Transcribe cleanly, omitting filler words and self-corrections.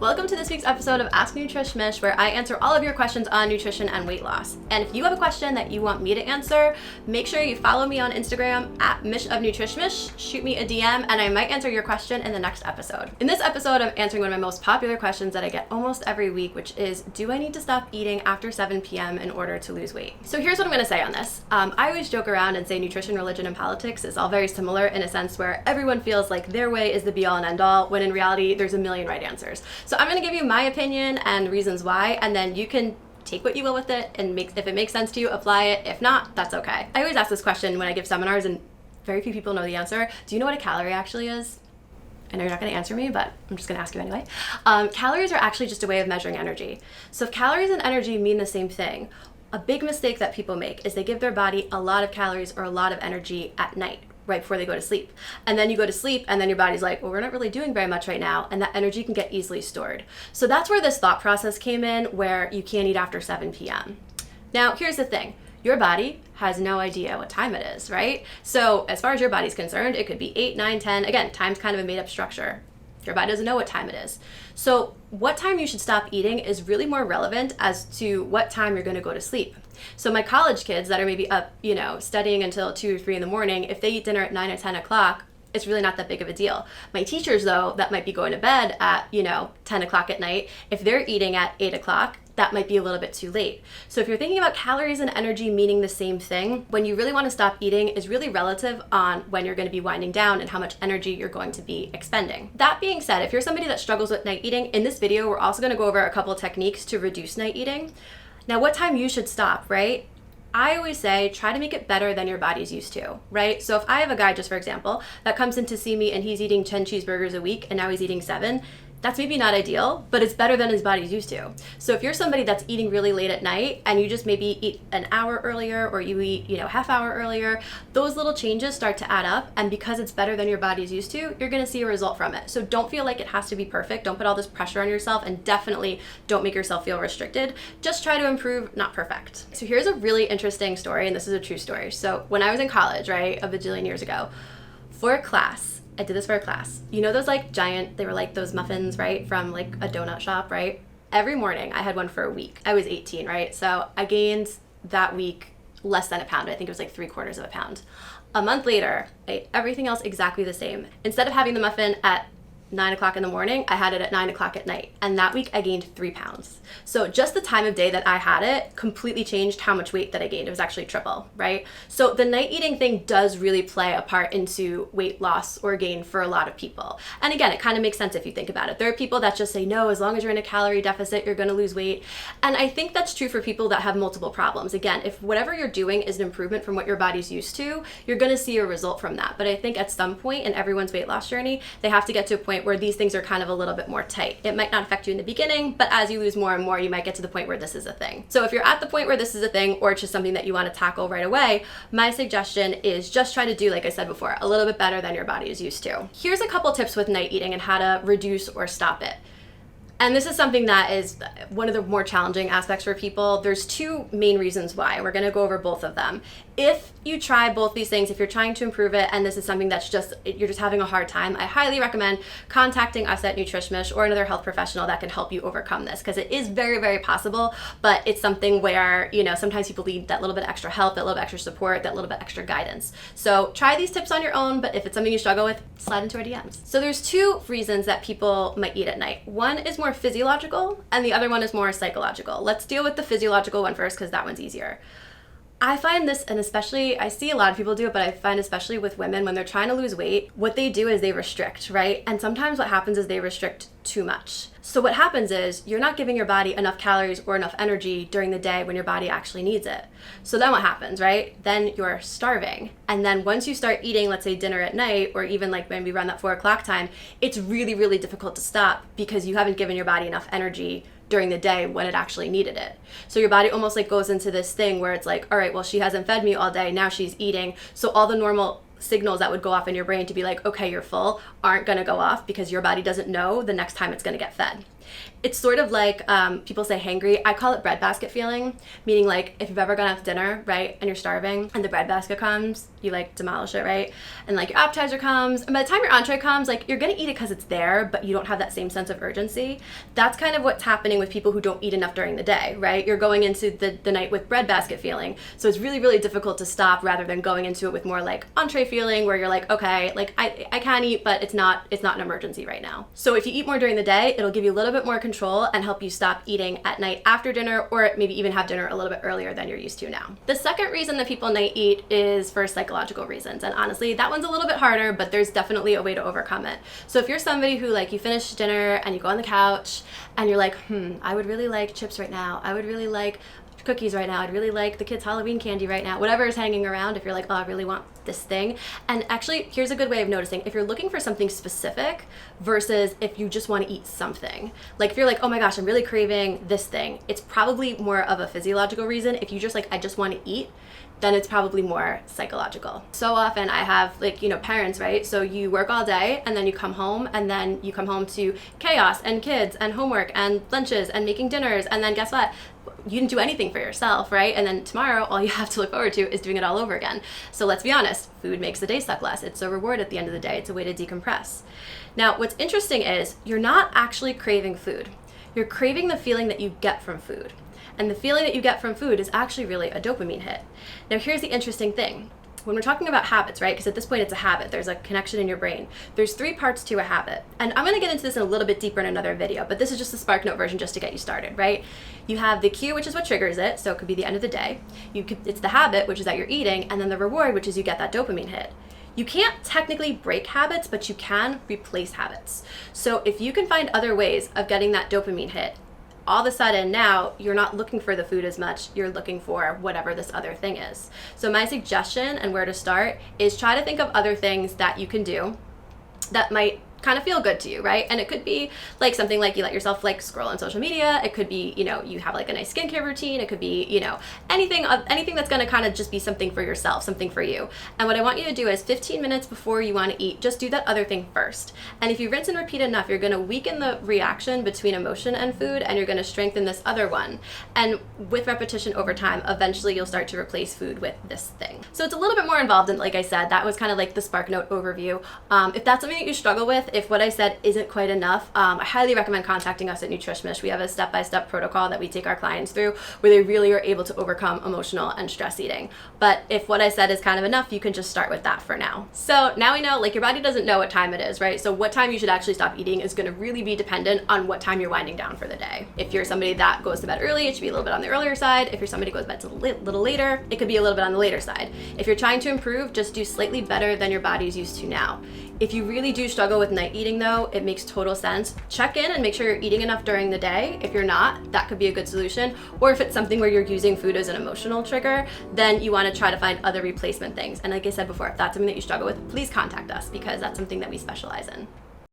Welcome to this week's episode of Ask Nutrish Mish, where I answer all of your questions on nutrition and weight loss. And if you have a question that you want me to answer, make sure you follow me on Instagram at Mish of Nutrish Mish, shoot me a DM, and I might answer your question in the next episode. In this episode, I'm answering one of my most popular questions that I get almost every week, which is, do I need to stop eating after 7 p.m. in order to lose weight? So here's what I'm gonna say on this. I always joke around and say nutrition, religion, and politics is all very similar in a sense where everyone feels like their way is the be all and end all, when in reality, there's a million right answers. So I'm going to give you my opinion and reasons why, and then you can take what you will with it and if it makes sense to you, apply it. If not, that's okay. I always ask this question when I give seminars and very few people know the answer. Do you know what a calorie actually is? I know you're not going to answer me, but I'm just going to ask you anyway. Calories are actually just a way of measuring energy. So if calories and energy mean the same thing, a big mistake that people make is they give their body a lot of calories or a lot of energy at night, right before they go to sleep. And then you go to sleep and then your body's like, well, we're not really doing very much right now. And that energy can get easily stored. So that's where this thought process came in, where you can't eat after 7 p.m. Now, here's the thing. Your body has no idea what time it is, right? So as far as your body's concerned, it could be 8, 9, 10. Again, time's kind of a made up structure. Your body doesn't know what time it is. So what time you should stop eating is really more relevant as to what time you're going to go to sleep. So my college kids that are maybe up, studying until 2 or 3 in the morning, if they eat dinner at 9 or 10 o'clock, it's really not that big of a deal. My teachers, though, that might be going to bed at, 10 o'clock at night, if they're eating at 8 o'clock, that might be a little bit too late. So if you're thinking about calories and energy meaning the same thing, when you really want to stop eating is really relative on when you're going to be winding down and how much energy you're going to be expending. That being said, if you're somebody that struggles with night eating, in this video, we're also going to go over a couple of techniques to reduce night eating. Now, what time you should stop, right? I always say, try to make it better than your body's used to, right? So if I have a guy, just for example, that comes in to see me and he's eating 10 cheeseburgers a week and now he's eating 7, that's maybe not ideal, but it's better than his body's used to. So if you're somebody that's eating really late at night and you just maybe eat an hour earlier or you eat, half hour earlier, those little changes start to add up. And because it's better than your body's used to, you're gonna see a result from it. So don't feel like it has to be perfect. Don't put all this pressure on yourself, and definitely don't make yourself feel restricted. Just try to improve, not perfect. So here's a really interesting story, and this is a true story. So when I was in college, right, a bajillion years ago, for a class, I did this for a class. You know those giant, they were like those muffins, right? From a donut shop, right? Every morning I had one for a week. I was 18, right? So I gained that week less than a pound. I think it was 3/4 of a pound. A month later, I ate everything else exactly the same. Instead of having the muffin at 9 o'clock in the morning, I had it at 9 o'clock at night. And that week I gained 3 pounds. So just the time of day that I had it completely changed how much weight that I gained. It was actually triple, right? So the night eating thing does really play a part into weight loss or gain for a lot of people. And again, it kind of makes sense if you think about it. There are people that just say, no, as long as you're in a calorie deficit, you're gonna lose weight. And I think that's true for people that have multiple problems. Again, if whatever you're doing is an improvement from what your body's used to, you're gonna see a result from that. But I think at some point in everyone's weight loss journey, they have to get to a point where these things are kind of a little bit more tight. It might not affect you in the beginning, but as you lose more and more, you might get to the point where this is a thing. So if you're at the point where this is a thing, or it's just something that you want to tackle right away, my suggestion is just try to do, like I said before, a little bit better than your body is used to. Here's a couple tips with night eating and how to reduce or stop it. And this is something that is one of the more challenging aspects for people. There's 2 main reasons why. We're gonna go over both of them. If you try both these things, if you're trying to improve it and this is something that's you're just having a hard time, I highly recommend contacting us at Nutrish Mish or another health professional that can help you overcome this, because it is very, very possible, but it's something where, sometimes people need that little bit extra help, that little bit extra support, that little bit extra guidance. So try these tips on your own, but if it's something you struggle with, slide into our DMs. So there's 2 reasons that people might eat at night. One is more physiological and the other one is more psychological. Let's deal with the physiological one first, because that one's easier. I find this, and especially, I see a lot of people do it, but I find especially with women, when they're trying to lose weight, what they do is they restrict, right? And sometimes what happens is they restrict too much. So what happens is you're not giving your body enough calories or enough energy during the day when your body actually needs it. So then what happens, right? Then you're starving. And then once you start eating, let's say dinner at night, or even maybe around that 4 o'clock time, it's really, really difficult to stop because you haven't given your body enough energy during the day when it actually needed it. So your body almost goes into this thing where it's all right, well, she hasn't fed me all day, now she's eating. So all the normal signals that would go off in your brain to be okay, you're full, aren't gonna go off because your body doesn't know the next time it's gonna get fed. It's sort of like people say hangry. I call it breadbasket feeling, meaning like if you've ever gone out to dinner, right, and you're starving and the breadbasket comes, you like demolish it, right? And like your appetizer comes, and by the time your entree comes, like you're gonna eat it because it's there, but you don't have that same sense of urgency. That's kind of what's happening with people who don't eat enough during the day, right? You're going into the night with breadbasket feeling. So it's really, really difficult to stop rather than going into it with more like entree feeling where you're like, okay, like I can eat, but it's not an emergency right now. So if you eat more during the day, it'll give you a little bit more control and help you stop eating at night after dinner, or maybe even have dinner a little bit earlier than you're used to now. The second reason that people night eat is for psychological reasons. And honestly, that one's a little bit harder, but there's definitely a way to overcome it. So if you're somebody who like you finish dinner and you go on the couch and you're like, I would really like chips right now. I would really like cookies right now. I'd really like the kids' Halloween candy right now. Whatever is hanging around, if you're like, oh, I really want this thing. And actually, here's a good way of noticing if you're looking for something specific versus if you just want to eat something. Like if you're like, oh my gosh, I'm really craving this thing, it's probably more of a physiological reason. If you just like, I just want to eat, then it's probably more psychological. So often I have like, parents, right? So you work all day and then you come home to chaos and kids and homework and lunches and making dinners. And then guess what? You didn't do anything for yourself, right? And then tomorrow, all you have to look forward to is doing it all over again. So let's be honest, food makes the day suck less. It's a reward at the end of the day. It's a way to decompress. Now, what's interesting is you're not actually craving food. You're craving the feeling that you get from food. And the feeling that you get from food is actually really a dopamine hit. Now, here's the interesting thing. When we're talking about habits, right? Because at this point it's a habit. There's a connection in your brain. There's 3 parts to a habit. And I'm going to get into this in a little bit deeper in another video, but this is just the SparkNote version just to get you started, right? You have the cue, which is what triggers it. So it could be the end of the day. It's the habit, which is that you're eating, and then the reward, which is you get that dopamine hit. You can't technically break habits, but you can replace habits. So if you can find other ways of getting that dopamine hit, all of a sudden now you're not looking for the food as much, you're looking for whatever this other thing is. So my suggestion and where to start is try to think of other things that you can do that might kind of feel good to you, right? And it could be like something like you let yourself like scroll on social media. It could be, you have like a nice skincare routine. It could be, anything that's going to kind of just be something for yourself, something for you. And what I want you to do is 15 minutes before you want to eat, just do that other thing first. And if you rinse and repeat enough, you're going to weaken the reaction between emotion and food, and you're going to strengthen this other one. And with repetition over time, eventually you'll start to replace food with this thing. So it's a little bit more involved, and like I said, that was kind of like the SparkNote overview. If that's something that you struggle with, if what I said isn't quite enough, I highly recommend contacting us at Nutrish Mish. We have a step-by-step protocol that we take our clients through where they really are able to overcome emotional and stress eating. But if what I said is kind of enough, you can just start with that for now. So now we know, like, your body doesn't know what time it is, right? So what time you should actually stop eating is going to really be dependent on what time you're winding down for the day. If you're somebody that goes to bed early, it should be a little bit on the earlier side. If you're somebody who goes to bed a little later, it could be a little bit on the later side. If you're trying to improve, just do slightly better than your body's used to now. If you really do struggle with night eating though, it makes total sense. Check in and make sure you're eating enough during the day. If you're not, that could be a good solution. Or if it's something where you're using food as an emotional trigger, then you want to try to find other replacement things. And like I said before, if that's something that you struggle with, please contact us because that's something that we specialize in.